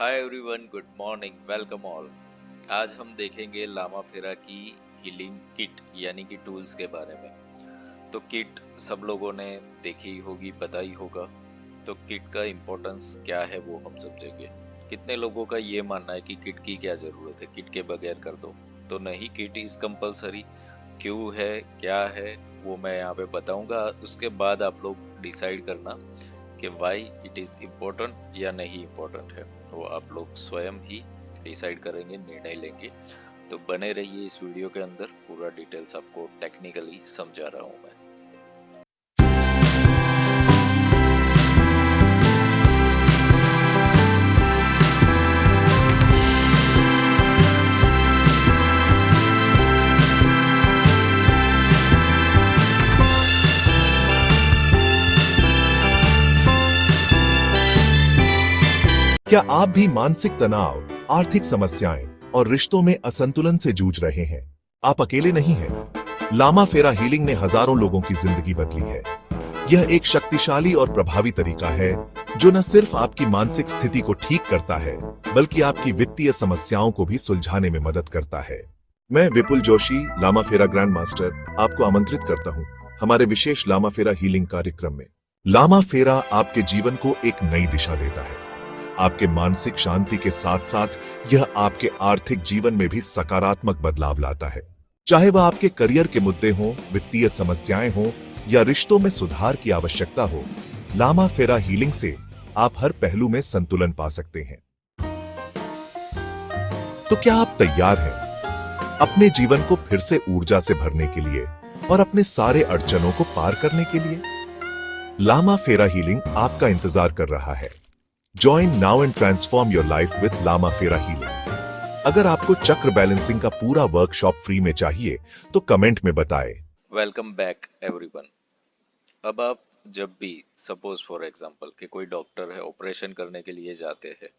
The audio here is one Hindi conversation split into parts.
Hi everyone, good morning, welcome all. आज हम देखेंगे लामा फेरा की हीलिंग किट यानी कि टूल्स के बारे में। तो किट सब लोगों ने देखी ही होगी, पता ही होगा। तो किट का इम्पोर्टेंस क्या है वो हम समझेंगे। कितने लोगों का ये मानना है कि किट की क्या जरूरत है, किट के बगैर कर दो। तो नहीं, किट इज कंपलसरी। क्यों है, क्या है, वो मैं यहाँ पे बताऊंगा। उसके बाद आप लोग डिसाइड करना कि वाई इट इज इम्पोर्टेंट या नहीं इम्पोर्टेंट है। वो आप लोग स्वयं ही डिसाइड करेंगे, निर्णय लेंगे। तो बने रहिए इस वीडियो के अंदर, पूरा डिटेल्स आपको टेक्निकली समझा रहा हूँ मैं। क्या आप भी मानसिक तनाव, आर्थिक समस्याएं और रिश्तों में असंतुलन से जूझ रहे हैं? आप अकेले नहीं हैं। लामा फेरा हीलिंग ने हजारों लोगों की जिंदगी बदली है। यह एक शक्तिशाली और प्रभावी तरीका है जो न सिर्फ आपकी मानसिक स्थिति को ठीक करता है, बल्कि आपकी वित्तीय समस्याओं को भी सुलझाने में मदद करता है। मैं विपुल जोशी, लामा फेरा ग्रैंड मास्टर, आपको आमंत्रित करता हूं हमारे विशेष लामा फेरा हीलिंग कार्यक्रम में। लामा फेरा आपके जीवन को एक नई दिशा देता है। आपके मानसिक शांति के साथ साथ यह आपके आर्थिक जीवन में भी सकारात्मक बदलाव लाता है। चाहे वह आपके करियर के मुद्दे हों, वित्तीय समस्याएं हों या रिश्तों में सुधार की आवश्यकता हो, लामा फेरा हीलिंग से आप हर पहलू में संतुलन पा सकते हैं। तो क्या आप तैयार हैं अपने जीवन को फिर से ऊर्जा से भरने के लिए और अपने सारे अड़चनों को पार करने के लिए? लामा फेरा हीलिंग आपका इंतजार कर रहा है। Join now and transform your life with Lama Fera Healing। अगर आपको चक्र बैलेंसिंग का पूरा वर्कशॉप फ्री में चाहिए तो कमेंट में बताएं। Welcome back everyone. अब आप जब भी सपोज फॉर एग्जांपल कि कोई डॉक्टर है, ऑपरेशन करने के लिए जाते हैं,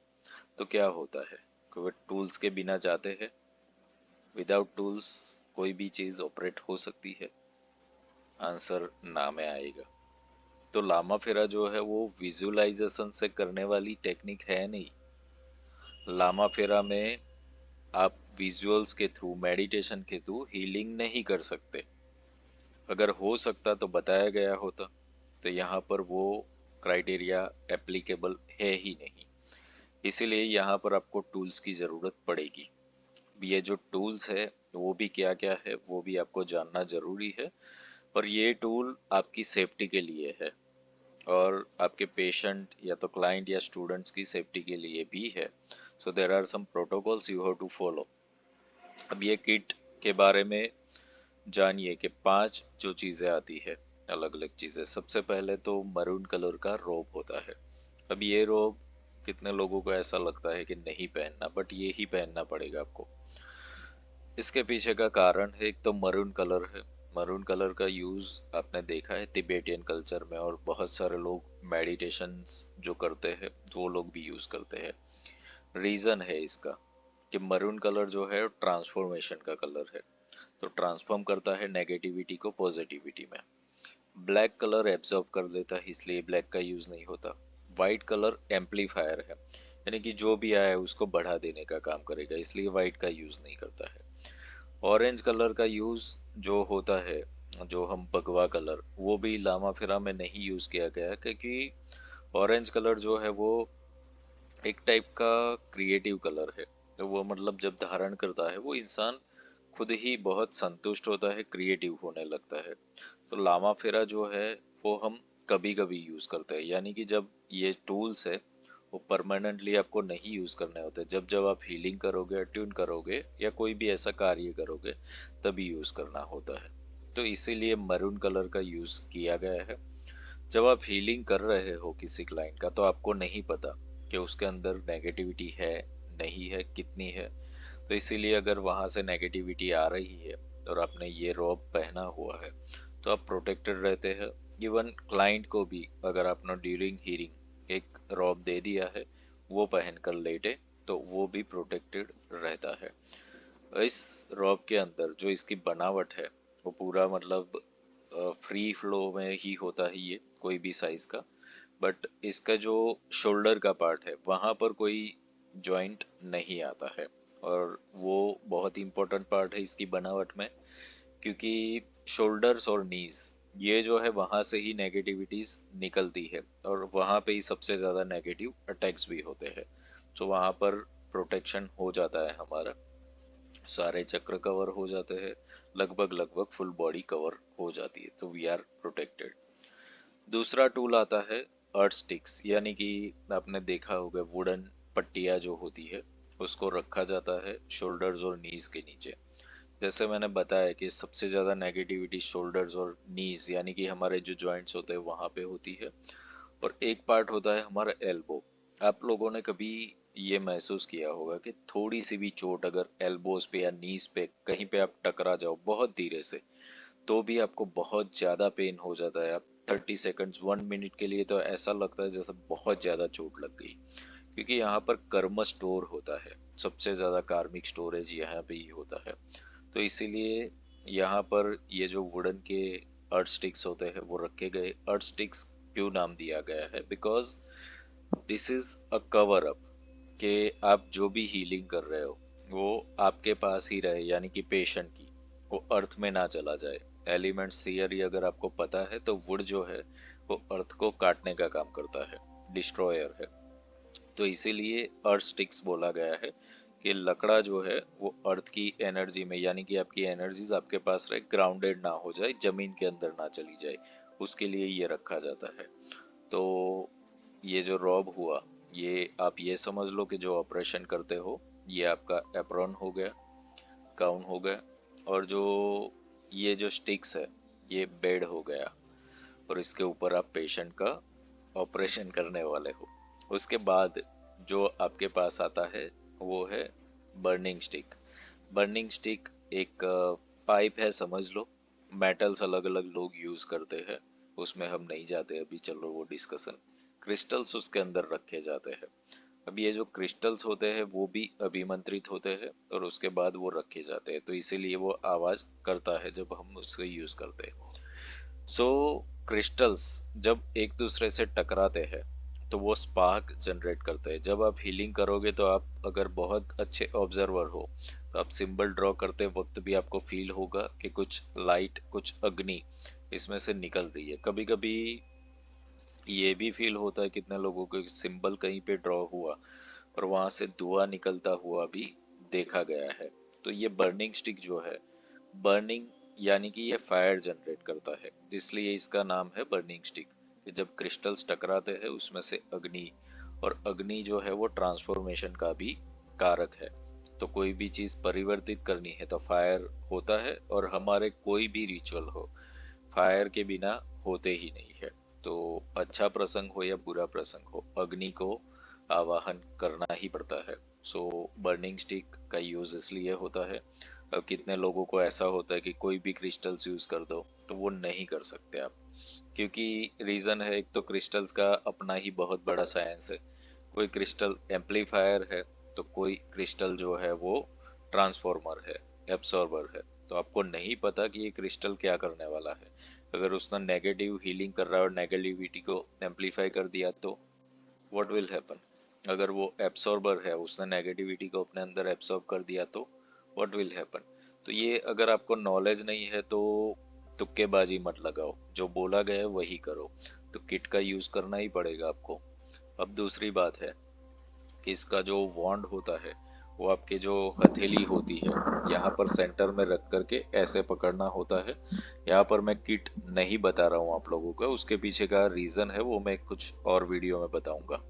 तो क्या होता है कि वो टूल्स के बिना जाते हैं। विदाउट टूल्स कोई भी चीज ऑपरेट हो सकती है? आंसर ना में आएगा। तो लामा फेरा जो है वो विजुअलाइजेशन से करने वाली टेक्निक है नहीं। लामा फेरा में आप विजुअल्स के थ्रू, मेडिटेशन के थ्रू हीलिंग नहीं कर सकते। अगर हो सकता तो बताया गया होता। तो यहाँ पर वो क्राइटेरिया एप्लीकेबल है ही नहीं। इसीलिए यहाँ पर आपको टूल्स की जरूरत पड़ेगी। ये जो टूल्स है वो भी क्या क्या है वो भी आपको जानना जरूरी है। पर ये टूल आपकी सेफ्टी के लिए है और आपके पेशेंट या तो क्लाइंट या स्टूडेंट्स की सेफ्टी के लिए भी है। So there are some protocols you have to follow. अब ये किट के बारे में जानिए कि 5 जो चीजें आती है, अलग अलग चीजें। सबसे पहले तो मरून कलर का रोब होता है। अब ये रोब कितने लोगों को ऐसा लगता है कि नहीं पहनना, बट ये ही पहनना पड़ेगा आपको। इसके पीछे का कारण है, एक तो मरून कलर है। मरून कलर का यूज आपने देखा है तिबेटियन कल्चर में, और बहुत सारे लोग मेडिटेशन जो करते हैं वो लोग भी यूज करते हैं। रीजन है इसका कि मरून कलर जो है ट्रांसफॉर्मेशन का कलर है। तो ट्रांसफॉर्म करता है नेगेटिविटी को पॉजिटिविटी में। ब्लैक कलर एब्जॉर्ब कर लेता है, इसलिए ब्लैक का यूज नहीं होता। वाइट कलर एम्पलीफायर है, यानी कि जो भी आया है उसको बढ़ा देने का काम करेगा, इसलिए वाइट का यूज नहीं करता है। ऑरेंज कलर का यूज जो होता है, जो हम भगवा कलर, वो भी लामा फिरा में नहीं यूज किया गया, क्योंकि ऑरेंज कलर जो है वो एक टाइप का क्रिएटिव कलर है। तो वो मतलब जब धारण करता है वो इंसान खुद ही बहुत संतुष्ट होता है, क्रिएटिव होने लगता है। तो लामा फेरा जो है वो हम कभी कभी यूज करते हैं, यानी कि जब ये टूल्स है वो परमानेंटली आपको नहीं यूज करने होते। जब जब आप हीलिंग करोगे, अट्यून करोगे या कोई भी ऐसा कार्य करोगे तभी यूज करना होता है। तो इसीलिए मरून कलर का यूज किया गया है। जब आप हीलिंग कर रहे हो किसी क्लाइंट का तो आपको नहीं पता कि उसके अंदर नेगेटिविटी है, नहीं है, कितनी है। तो इसीलिए अगर वहां से नेगेटिविटी आ रही है और आपने ये रोब पहना हुआ है तो आप प्रोटेक्टेड रहते हैं। इवन क्लाइंट को भी अगर आपने ड्यूरिंग हीलिंग एक रोब दे दिया है, वो पहन कर लेटे, तो वो भी प्रोटेक्टेड रहता है। इस रॉब के अंदर जो इसकी बनावट है वो पूरा मतलब फ्री फ्लो में ही होता है, ये कोई भी साइज का। बट इसका जो शोल्डर का पार्ट है वहां पर कोई जॉइंट नहीं आता है। और वो बहुत ही इम्पोर्टेंट पार्ट है इसकी बनावट में, क्योंकि शोल्डर्स और नीज ये जो है वहां से ही नेगेटिविटीज निकलती है और वहां पे ही सबसे ज्यादा नेगेटिव अटैक्स भी होते हैं। तो वहां पर प्रोटेक्शन हो जाता है हमारा, सारे चक्र कवर हो जाते हैं, लगभग लगभग फुल बॉडी कवर हो जाती है, तो वी आर प्रोटेक्टेड। दूसरा टूल आता है अर्थ स्टिक्स, यानी कि आपने देखा होगा वुडन पट्टियां जो होती है उसको रखा जाता है शोल्डर्स और नीज के नीचे। जैसे मैंने बताया कि सबसे ज्यादा नेगेटिविटी शोल्डर्स और नीज यानी कि हमारे जो जॉइंट्स होते हैं वहां पे होती है। और एक पार्ट होता है हमारा एल्बो। आप लोगों ने कभी ये महसूस किया होगा कि थोड़ी सी भी चोट अगर एल्बोज पे या नीज पे कहीं पे आप टकरा जाओ बहुत धीरे से, तो भी आपको बहुत ज्यादा पेन हो जाता है। आप 30 सेकंड्स 1 मिनट के लिए तो ऐसा लगता है जैसे बहुत ज्यादा चोट लग गई, क्योंकि यहाँ पर कर्म स्टोर होता है, सबसे ज्यादा कार्मिक स्टोरेज यहाँ पे ही होता है। तो इसीलिए यहाँ पर ये जो वुडन के अर्थ स्टिक्स होते हैं वो रखे गए। अर्थ स्टिक्स क्यों नाम दिया गया है, because this is a cover up, कि आप जो भी हीलिंग कर रहे हो वो आपके पास ही रहे, यानी कि पेशेंट की वो अर्थ में ना चला जाए। एलिमेंट्स थियरी अगर आपको पता है तो वुड जो है वो अर्थ को काटने का काम करता है, डिस्ट्रॉयर है। तो इसीलिए अर्थ स्टिक्स बोला गया है कि लकड़ा जो है वो अर्थ की एनर्जी में, यानी कि आपकी एनर्जीज आपके पास रहे, ग्राउंडेड ना हो जाए, जमीन के अंदर ना चली जाए, उसके लिए ये रखा जाता है। तो ये जो रॉब हुआ, ये आप ये समझ लो कि जो ऑपरेशन करते हो ये आपका एप्रॉन हो गया, गाउन हो गया, और जो ये जो स्टिक्स है ये बेड हो गया, और इसके ऊपर आप पेशेंट का ऑपरेशन करने वाले हो। उसके बाद जो आपके पास आता है वो है बर्निंग स्टिक। बर्निंग स्टिक एक पाइप है समझ लो, मेटल्स अलग अलग लोग यूज करते हैं, उसमें हम नहीं जाते अभी, चलो वो डिस्कशन। क्रिस्टल्स उसके अंदर रखे जाते हैं। अब ये जो क्रिस्टल्स होते हैं वो भी अभिमंत्रित होते हैं और उसके बाद वो रखे जाते हैं, तो इसीलिए वो आवाज करता है जब हम उसको यूज करते हैं। सो क्रिस्टल्स जब एक दूसरे से टकराते हैं तो वो स्पार्क जनरेट करते हैं। जब आप हीलिंग करोगे तो आप अगर बहुत अच्छे ऑब्जर्वर हो तो आप सिंबल ड्रॉ करते वक्त भी आपको फील होगा कि कुछ लाइट, कुछ अग्नि इसमें से निकल रही है। कभी कभी ये भी फील होता है कितने लोगों को, सिंबल कहीं पे ड्रॉ हुआ और वहां से धुआं निकलता हुआ भी देखा गया है। तो ये बर्निंग स्टिक जो है, बर्निंग यानी कि ये फायर जनरेट करता है, इसलिए इसका नाम है बर्निंग स्टिक। कि जब क्रिस्टल्स टकराते हैं उसमें से अग्नि, और अग्नि जो है वो ट्रांसफॉर्मेशन का भी कारक है। तो कोई भी चीज परिवर्तित करनी है तो फायर होता है, और हमारे कोई भी रिचुअल हो फायर के बिना होते ही नहीं है। तो अच्छा प्रसंग हो या बुरा प्रसंग हो, अग्नि को आवाहन करना ही पड़ता है। सो बर्निंग स्टिक का यूज इसलिए होता है। अब कितने लोगों को ऐसा होता है कि कोई भी क्रिस्टल्स यूज कर दो तो वो नहीं कर सकते आप, क्योंकि रीजन है, एक तो क्रिस्टल्स का अपना ही बहुत बड़ा साइंस है। कोई क्रिस्टल एम्पलीफायर है, तो कोई क्रिस्टल जो है वो ट्रांसफॉर्मर है, एब्सॉर्बर है। तो आपको नहीं पता कि ये क्रिस्टल क्या करने वाला है। अगर उसने नेगेटिव हीलिंग कर रहा है और नेगेटिविटी को एम्पलीफाई कर दिया तो व्हाट विल हैपन। अगर वो एब्सॉर्बर है, उसने नेगेटिविटी को अपने अंदर एब्सॉर्ब कर दिया तो व्हाट विल हैपन। तो ये अगर आपको नॉलेज नहीं है तो तुक्केबाजी मत लगाओ, जो बोला गया है वही करो। तो किट का यूज करना ही पड़ेगा आपको। अब दूसरी बात है कि इसका जो वॉन्ड होता है वो आपके जो हथेली होती है यहाँ पर सेंटर में रख करके ऐसे पकड़ना होता है। यहाँ पर मैं किट नहीं बता रहा हूँ आप लोगों को, उसके पीछे का रीजन है वो मैं कुछ और वीडियो में बताऊंगा।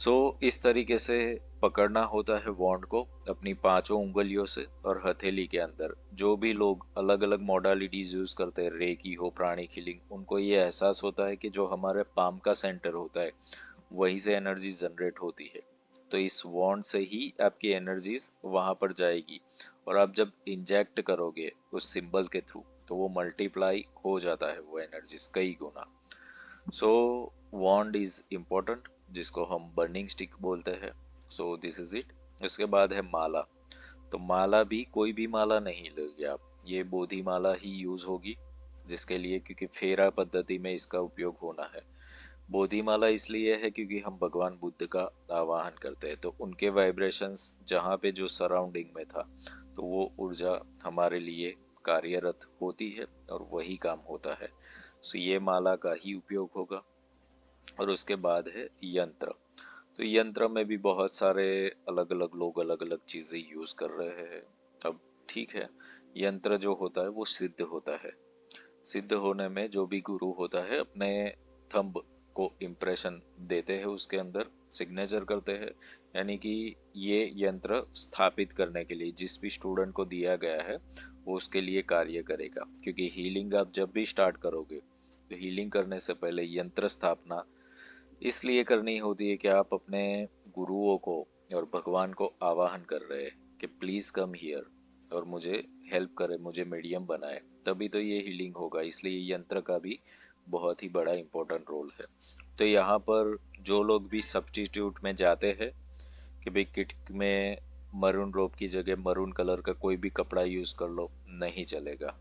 सो इस तरीके से पकड़ना होता है वॉन्ड को अपनी पांचों उंगलियों से, और हथेली के अंदर जो भी लोग अलग अलग मॉडलिटीज यूज करते हैं, रेकी हो, प्राणी हीलिंग, उनको ये एहसास होता है कि जो हमारे पाम का सेंटर होता है वहीं से एनर्जी जनरेट होती है। तो इस वॉन्ड से ही आपकी एनर्जीज वहां पर जाएगी, और आप जब इंजेक्ट करोगे उस सिंबल के थ्रू तो वो मल्टीप्लाई हो जाता है वो एनर्जीज कई गुना। सो वॉन्ड इज इम्पोर्टेंट, जिसको हम बर्निंग स्टिक बोलते हैं। So this is it. उसके बाद है माला। तो माला भी कोई भी माला नहीं लोगे आप, ये बोधि माला ही यूज होगी जिसके लिए, क्योंकि फेरा पद्धति में इसका उपयोग होना है। बोधिमाला इसलिए है क्योंकि हम भगवान बुद्ध का आवाहन करते हैं, तो उनके वाइब्रेशंस जहाँ पे जो सराउंडिंग में था, तो वो ऊर्जा हमारे लिए कार्यरत होती है और वही काम होता है। सो ये माला का ही उपयोग होगा। और उसके बाद है यंत्र। तो यंत्र में भी बहुत सारे अलग अलग लोग अलग अलग चीजें यूज कर रहे हैं। अब ठीक है, यंत्र जो होता है वो सिद्ध होता है। सिद्ध होने में जो भी गुरु होता है अपने थंब को इम्प्रेशन देते हैं, उसके अंदर सिग्नेचर करते हैं, यानी कि ये यंत्र स्थापित करने के लिए जिस भी स्टूडेंट को दिया गया है वो उसके लिए कार्य करेगा। क्योंकि हीलिंग आप जब भी स्टार्ट करोगे तो हीलिंग करने से पहले यंत्र स्थापना इसलिए करनी होती है कि आप अपने गुरुओं को और भगवान को आवाहन कर रहे हैं कि प्लीज कम हियर और मुझे हेल्प करे, मुझे मीडियम बनाए, तभी तो ये हीलिंग होगा। इसलिए यंत्र का भी बहुत ही बड़ा इंपॉर्टेंट रोल है। तो यहाँ पर जो लोग भी सब्स्टिट्यूट में जाते हैं कि भाई किट में मरून रोब की जगह मरून कलर का कोई भी कपड़ा यूज कर लो, नहीं चलेगा।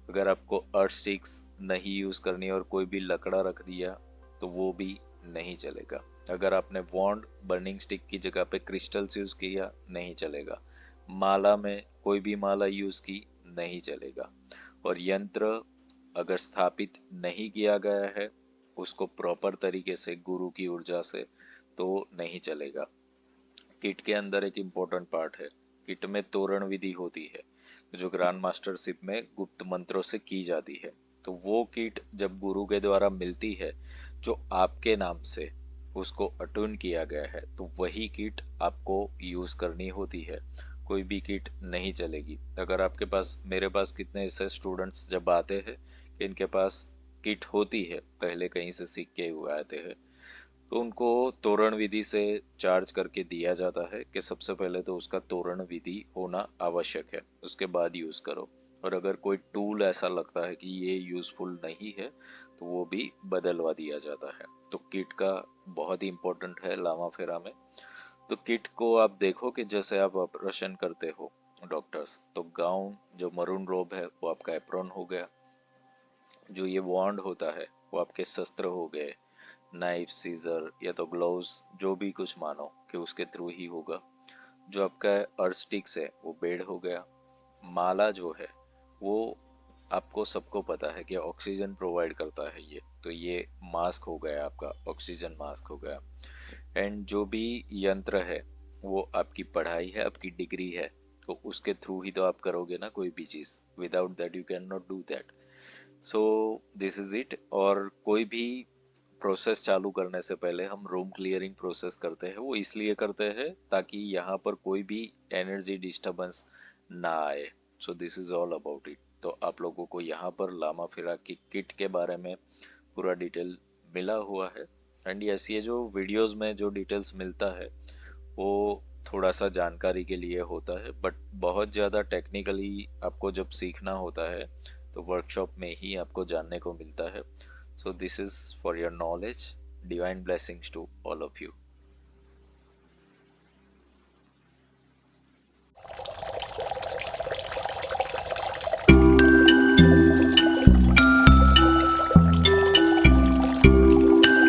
अगर आपको अर्थ स्टिक्स नहीं यूज करनी और कोई भी लकड़ा रख दिया तो वो भी नहीं चलेगा। अगर आपने वॉन्ड बर्निंग स्टिक की जगह पे क्रिस्टल्स यूज किया, नहीं चलेगा। माला में कोई भी माला यूज की, नहीं चलेगा। और यंत्र अगर स्थापित नहीं किया गया है उसको प्रॉपर तरीके से गुरु की ऊर्जा से, तो नहीं चलेगा। किट के अंदर एक इम्पोर्टेंट पार्ट है, किट में तोरण विधि होती है जो ग्रैंड मास्टरशिप में गुप्त मंत्रों से की जाती है। तो वो किट जब गुरु के द्वारा मिलती है जो आपके नाम से उसको अटून किया गया है, तो वही किट आपको यूज करनी होती है। कोई भी किट नहीं चलेगी। अगर आपके पास, मेरे पास कितने ऐसे स्टूडेंट्स जब आते हैं कि इनके पास किट होती है, पहले कहीं से सीख के हुए आते हैं, तो उनको तोरण विधि से चार्ज करके दिया जाता है कि सबसे पहले तो उसका तोरण विधि होना आवश्यक है, उसके बाद यूज करो। और अगर कोई टूल ऐसा लगता है कि ये यूजफुल नहीं है तो वो भी बदलवा दिया जाता है। तो किट का बहुत ही इंपॉर्टेंट है लामा फेरा में। तो किट को आप देखो कि जैसे आप ऑपरेशन करते हो डॉक्टर्स, तो गाउन जो मरून रोब है वो आपका एप्रॉन हो गया, जो ये वॉन्ड होता है वो आपके शस्त्र हो गए, नाइफ सीजर या तो ग्लोव्स, जो भी कुछ मानो कि उसके थ्रू ही होगा। जो आपका अर्थ स्टिक्स है वो बेड हो गया। माला जो है वो आपको सबको पता है कि ऑक्सीजन प्रोवाइड करता है ये, तो ये मास्क हो गया, आपका ऑक्सीजन मास्क हो गया। एंड जो भी यंत्र है वो आपकी पढ़ाई है, आपकी डिग्री है, तो उसके थ्रू ही तो आप करोगे ना कोई भी चीज, without that you can not do that. So this is it. और कोई भी प्रोसेस चालू करने से पहले हम रूम क्लियरिंग प्रोसेस करते हैं, वो इसलिए करते हैं ताकि यहाँ पर कोई भी एनर्जी डिस्टरबेंस ना आए। So this is all about it. तो आप लोगों को यहाँ पर लामा फिरा की किट के बारे में पूरा डिटेल मिला हुआ है। एंड यस, ये जो वीडियोस में जो डिटेल्स मिलता है वो थोड़ा सा जानकारी के लिए होता है, बट बहुत ज़्यादा टेक्निकली आपको जब सीखना होता है तो वर्कशॉप में ही आपको जानने को मिलता है। So this is for your knowledge. Divine blessings to all of you.